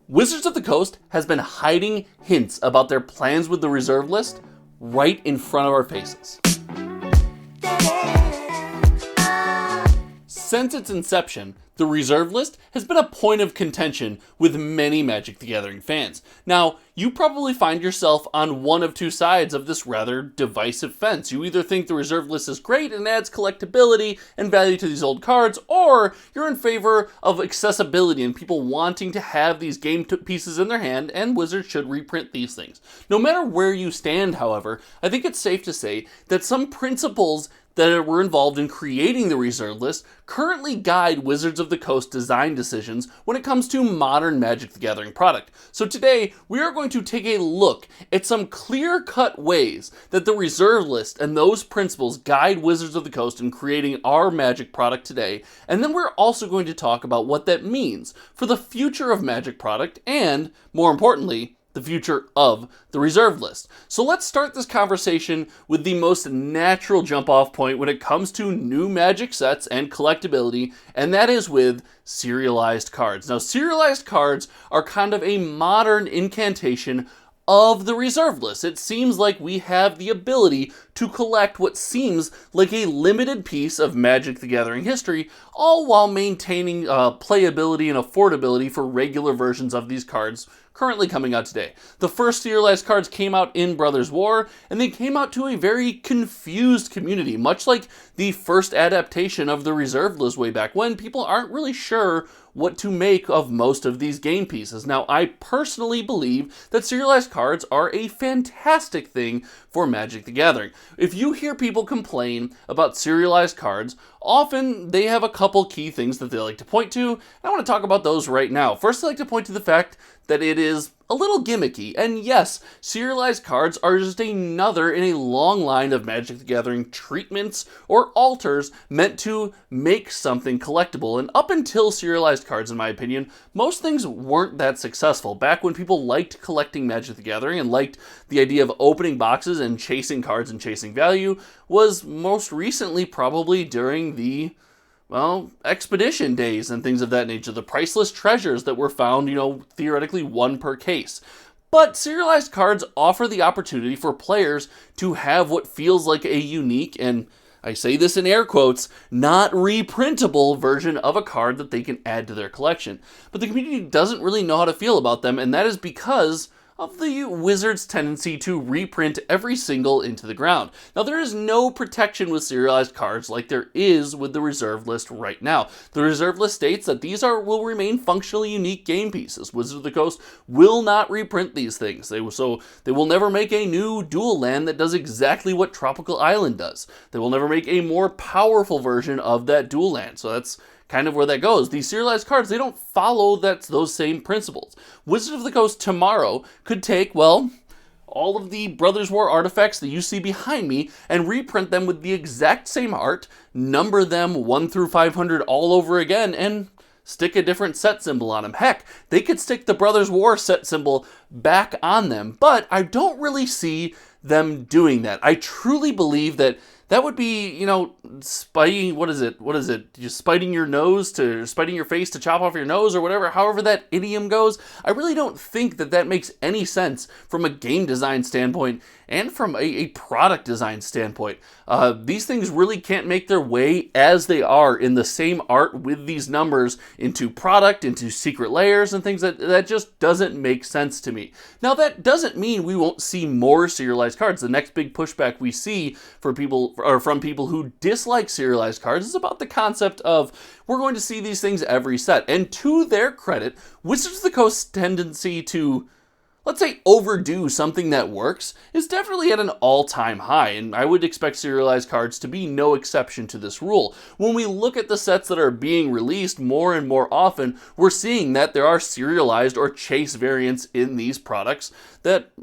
Wizards of the Coast has been hiding hints about their plans with the reserve list right in front of our faces. Since its inception, the reserve list has been a point of contention with many Magic the Gathering fans. Now, you probably find yourself on one of two sides of this rather divisive fence. You either think the reserve list is great and adds collectability and value to these old cards, or you're in favor of accessibility and people wanting to have these game pieces in their hand, and Wizards should reprint these things. No matter where you stand, however, I think it's safe to say that some principles that were involved in creating the reserve list currently guide Wizards of the Coast design decisions when it comes to modern Magic the Gathering product. So today, we are going to take a look at some clear-cut ways that the reserve list and those principles guide Wizards of the Coast in creating our Magic product today, and then we're also going to talk about what that means for the future of Magic product and, more importantly, the future of the reserve list. So let's start this conversation with the most natural jump-off point when it comes to new Magic sets and collectability, and that is with serialized cards. Now, serialized cards are kind of a modern incantation of the reserve list. It seems like we have the ability to collect what seems like a limited piece of Magic the Gathering history, all while maintaining playability and affordability for regular versions of these cards currently coming out today. The first serialized cards came out in Brothers War, and they came out to a very confused community, much like the first adaptation of the reserve list way back when. People aren't really sure what to make of most of these game pieces. Now, I personally believe that serialized cards are a fantastic thing for Magic the Gathering. If you hear people complain about serialized cards, often they have a couple key things that they like to point to, and I want to talk about those right now. First, I like to point to the fact that it is a little gimmicky, and yes, serialized cards are just another in a long line of Magic the Gathering treatments or alters meant to make something collectible. And up until serialized cards, in my opinion, most things weren't that successful. Back when people liked collecting Magic the Gathering and liked the idea of opening boxes and chasing cards and chasing value, was most recently probably during the expedition days and things of that nature. The priceless treasures that were found, theoretically one per case. But serialized cards offer the opportunity for players to have what feels like a unique, and I say this in air quotes, not reprintable version of a card that they can add to their collection. But the community doesn't really know how to feel about them, and that is because of the Wizards' tendency to reprint every single into the ground. Now, there is no protection with serialized cards like there is with the reserve list right now. The reserve list states that these will remain functionally unique game pieces. Wizards of the Coast will not reprint these things. They will never make a new dual land that does exactly what Tropical Island does. They will never make a more powerful version of that dual land. So that's kind of where that goes. These serialized cards, they don't follow those same principles. Wizards of the Coast tomorrow could take, all of the Brothers War artifacts that you see behind me and reprint them with the exact same art, number them 1 through 500 all over again, and stick a different set symbol on them. Heck, they could stick the Brothers War set symbol back on them, but I don't really see them doing that. I truly believe that would be, spiting, what is it? Just spiting your face to chop off your nose or whatever, however that idiom goes. I really don't think that makes any sense from a game design standpoint and from a product design standpoint. These things really can't make their way as they are in the same art with these numbers into product, into secret layers and things that just doesn't make sense to me. Now, that doesn't mean we won't see more serialized cards. The next big pushback we see from people who dislike serialized cards is about the concept of we're going to see these things every set. And to their credit, Wizards of the Coast's tendency to, let's say, overdo something that works is definitely at an all-time high, and I would expect serialized cards to be no exception to this rule. When we look at the sets that are being released more and more often, we're seeing that there are serialized or chase variants in these products that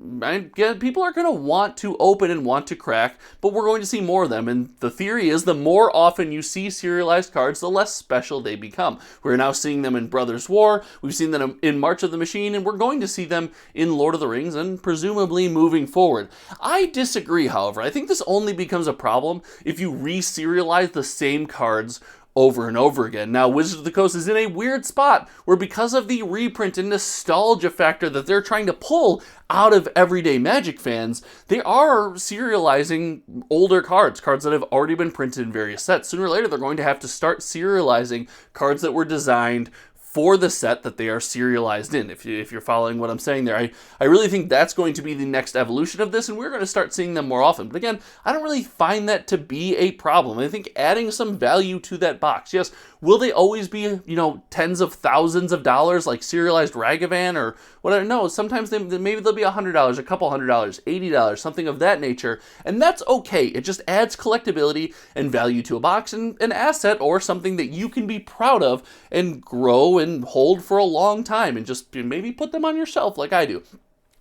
people are going to want to open and want to crack, but we're going to see more of them, and the theory is the more often you see serialized cards, the less special they become. We're now seeing them in Brothers War, we've seen them in March of the Machine, and we're going to see them in Lord of the Rings and presumably moving forward. I disagree, however. I think this only becomes a problem if you re-serialize the same cards over and over again. Now, Wizards of the Coast is in a weird spot where, because of the reprint and nostalgia factor that they're trying to pull out of everyday Magic fans, they are serializing older cards that have already been printed in various sets. Sooner or later, they're going to have to start serializing cards that were designed for the set that they are serialized in, if you're following what I'm saying there. I really think that's going to be the next evolution of this, and we're going to start seeing them more often. But again, I don't really find that to be a problem. I think adding some value to that box, yes, will they always be, tens of thousands of dollars like Serialized Ragavan or whatever? No, sometimes maybe they'll be $100, a couple $100, $80, something of that nature, and that's okay. It just adds collectability and value to a box and an asset or something that you can be proud of and grow and hold for a long time, and just maybe put them on your shelf like I do.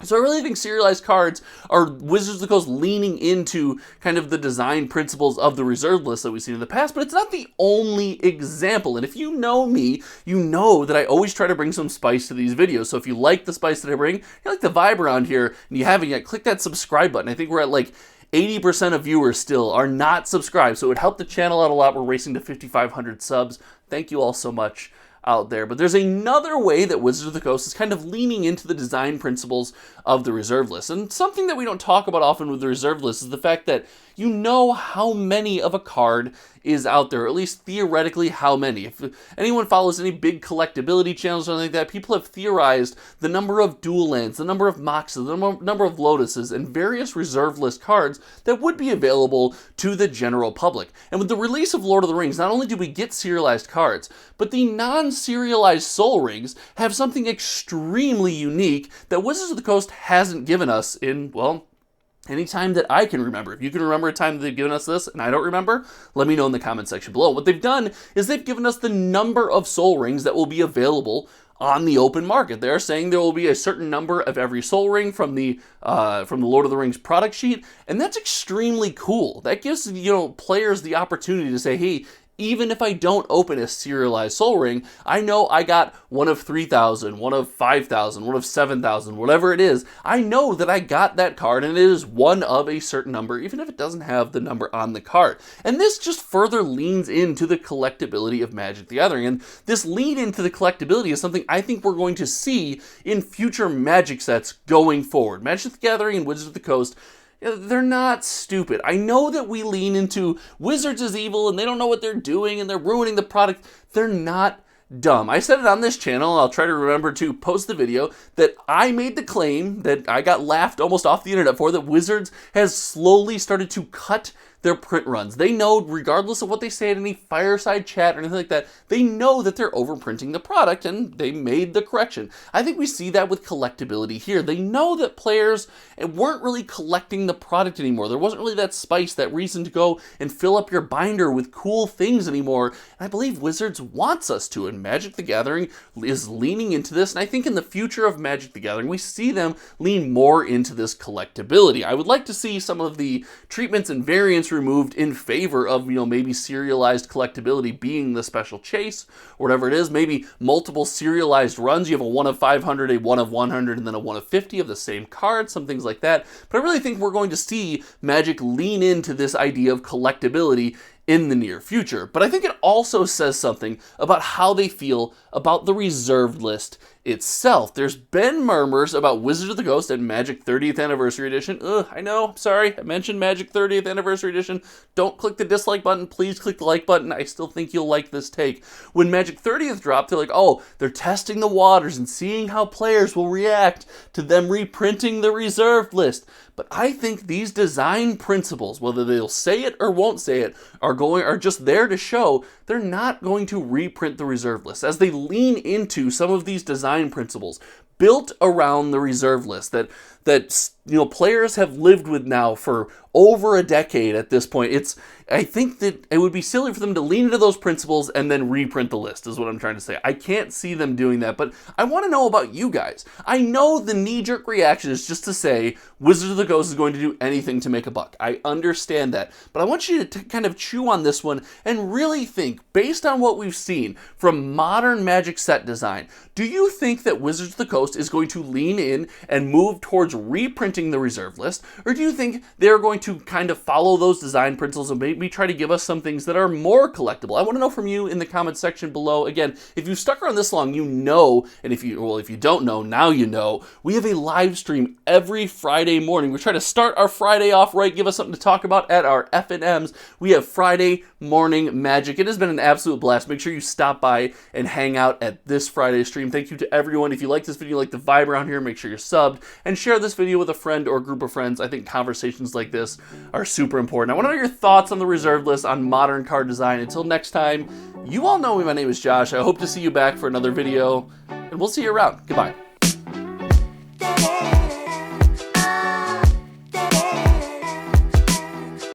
So I really think serialized cards are Wizards of the Coast leaning into kind of the design principles of the reserve list that we've seen in the past, but it's not the only example. And if you know me, you know that I always try to bring some spice to these videos. So if you like the spice that I bring, you like the vibe around here, and you haven't yet, click that subscribe button. I think we're at like 80% of viewers still are not subscribed, so it would help the channel out a lot. We're racing to 5,500 subs. Thank you all so much out there. But there's another way that Wizards of the Coast is kind of leaning into the design principles of the reserve list. And something that we don't talk about often with the reserve list is the fact that you know how many of a card is out there, or at least theoretically how many. If anyone follows any big collectability channels or something like that, people have theorized the number of dual lands, the number of Moxes, the number of Lotuses, and various reserve list cards that would be available to the general public. And with the release of Lord of the Rings, not only do we get serialized cards, but the non-serialized Sol Rings have something extremely unique that Wizards of the Coast hasn't given us in, well, any time that I can remember. If you can remember a time that they've given us this and I don't remember, let me know in the comment section below. What they've done is they've given us the number of Sol Rings that will be available on the open market. They're saying there will be a certain number of every Sol Ring from the Lord of the Rings product sheet, and that's extremely cool. That gives players the opportunity to say, hey, even if I don't open a serialized Sol Ring, I know I got one of 3,000, one of 5,000, one of 7,000, whatever it is. I know that I got that card, and it is one of a certain number, even if it doesn't have the number on the card. And this just further leans into the collectability of Magic the Gathering. And this lean into the collectability is something I think we're going to see in future Magic sets going forward. Magic the Gathering and Wizards of the Coast, they're not stupid. I know that we lean into Wizards is evil and they don't know what they're doing and they're ruining the product. They're not dumb. I said it on this channel, and I'll try to remember to post the video, that I made the claim that I got laughed almost off the internet for, that Wizards has slowly started to cut their print runs. They know, regardless of what they say at any fireside chat or anything like that, they know that they're overprinting the product, and they made the correction. I think we see that with collectability here. They know that players weren't really collecting the product anymore. There wasn't really that spice, that reason to go and fill up your binder with cool things anymore. And I believe Wizards wants us to, and Magic the Gathering is leaning into this. And I think in the future of Magic the Gathering, we see them lean more into this collectability. I would like to see some of the treatments and variants removed in favor of, maybe serialized collectability being the special chase, or whatever it is. Maybe multiple serialized runs. You have a 1 of 500, a 1 of 100, and then a 1 of 50 of the same card, some things like that. But I really think we're going to see Magic lean into this idea of collectability in the near future. But I think it also says something about how they feel about the reserved list itself. There's been murmurs about Wizards of the Coast and Magic 30th Anniversary Edition. I know, sorry, I mentioned Magic 30th Anniversary Edition. Don't click the dislike button, please click the like button. I still think you'll like this take. When Magic 30th dropped, they're like, oh, they're testing the waters and seeing how players will react to them reprinting the reserved list. But I think these design principles, whether they'll say it or won't say it, are just there to show they're not going to reprint the reserve list. As they lean into some of these design principles built around the reserve list that players have lived with now for over a decade at this point, I think that it would be silly for them to lean into those principles and then reprint the list, is what I'm trying to say. I can't see them doing that, but I want to know about you guys. I know the knee-jerk reaction is just to say Wizards of the Coast is going to do anything to make a buck. I understand that, but I want you to kind of chew on this one and really think, based on what we've seen from modern Magic set design, do you think that Wizards of the Coast Coast is going to lean in and move towards reprinting the reserve list? Or do you think they're going to kind of follow those design principles and maybe try to give us some things that are more collectible? I want to know from you in the comments section below. Again, if you've stuck around this long, you know, and if you don't know, now you know, we have a live stream every Friday morning. We try to start our Friday off right, give us something to talk about at our F&Ms. We have Friday morning magic. It has been an absolute blast. Make sure you stop by and hang out at this Friday stream. Thank you to everyone. If you like this video, like the vibe around here, make sure you're subbed and share this video with a friend or group of friends. I think conversations like this are super important. I want to know your thoughts on the reserve list, on modern card design. Until next time, you all know me. My name is Josh. I hope to see you back for another video, and we'll see you around. Goodbye.